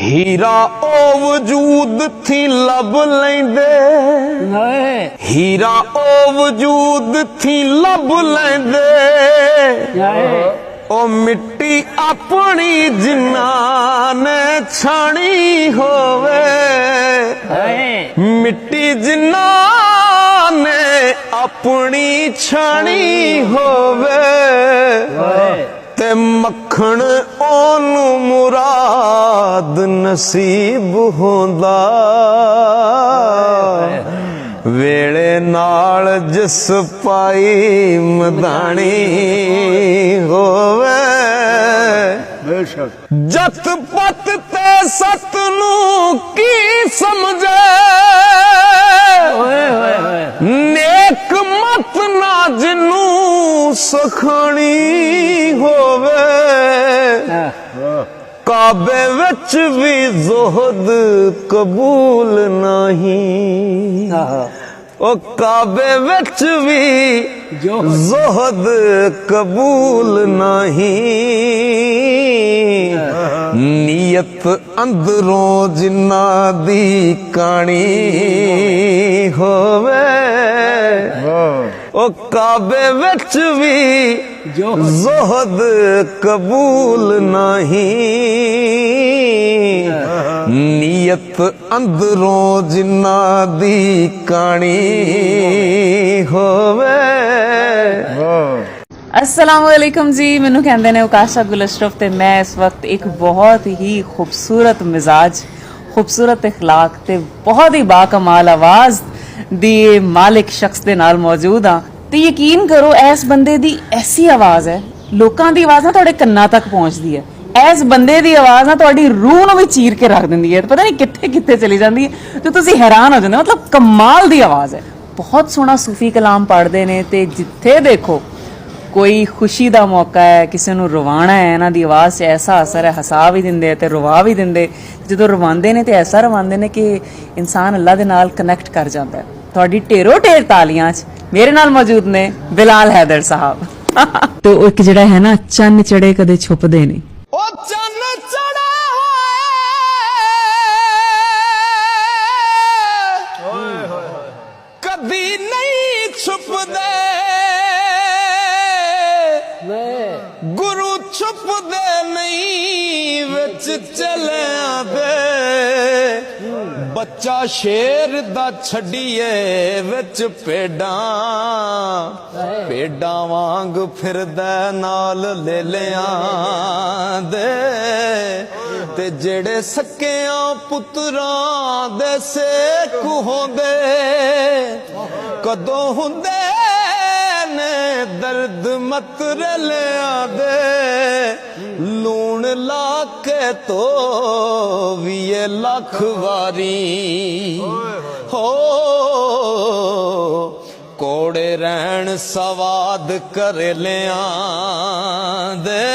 हीरा ओ वजूद थी लब लेंदे, हीरा ओ वजूद थी लब लेंदे, ओ मिट्टी अपनी जिन्ना ने छानी होवे, मिट्टी जिन्ना ने अपनी छानी होवे, ते मक्खण ओनू मुराद नसीब होंदा, वेले नाल जिस पाई मदानी होवे, जत पत ते सत नू की समझे, नेक मत ना जिनू सखानी होवे, काबे विच भी ज़ुहद कबूल नहीं, ओ काबे विच भी ज़ुहद कबूल नहीं, नीयत अंदरों जिन्ना दी कानी होवे, ओ काबे विच भी ज़ुहद कबूल नहीं, नीयत अंदरों जिन्ना दी कानी होवे। अस्सलामुअलैकुम जी, मैनू कहते हैं उकाशा गुल अशरफ ते मैं इस वक्त एक बहुत ही खूबसूरत मिजाज, खूबसूरत इखलाक ते बहुत ही बाकमाल आवाज़ दी मालिक शख्स दे नाल मौजूद हाँ। ते यकीन करो इस बंदे दी ऐसी आवाज़ है, लोकां दी आवाज़ ना तुहाडे कन्नां तक पहुंचदी है। इस बंदे दी आवाज़ ना तुहाडी रूह नूं भी चीर के रख दिंदी है, पता नहीं कित्थे कित्थे चली जांदी है, तो तुसीं हैरान हो जांदे। मतलब कमाल दी आवाज़ है। बहुत सोहना सूफी कलाम पढ़दे ने ते जिथे देखो कोई खुशी का मौका है, किसी नूं रवाना है, इन्हां दी आवाज़ से ऐसा असर है, हसा भी दिंदे ते रुवा भी दिंदे। जदों रवांदे ने ते ऐसा रवांदे ने कि इंसान अल्लाह दे नाल कनैक्ट कर जाता है। तुहाडी ढेरों ढेर तालियां च मेरे नाल मौजूद ने बिलाल हैदर साहब। तो एक जिहड़ा है ना, चन्न चढ़े कदे छुपदे नहीं। ओ चन्न चढ़े कदी नहीं छुपदे, गुरु छुपदे नहीं विच चलिया दे, बच्चा शेर दा छड़िए विच भेडां, भेडां वांग फिरदा नाल लेलियां दे, ते जेड़े सकियां पुत्रां दे सेक होंदे, कदों हुंदे ने दर्द मत रलिया दे, लूण ला के तो भी ये लख वारी हो, कोड़े रहन सवाद कर लिया दे,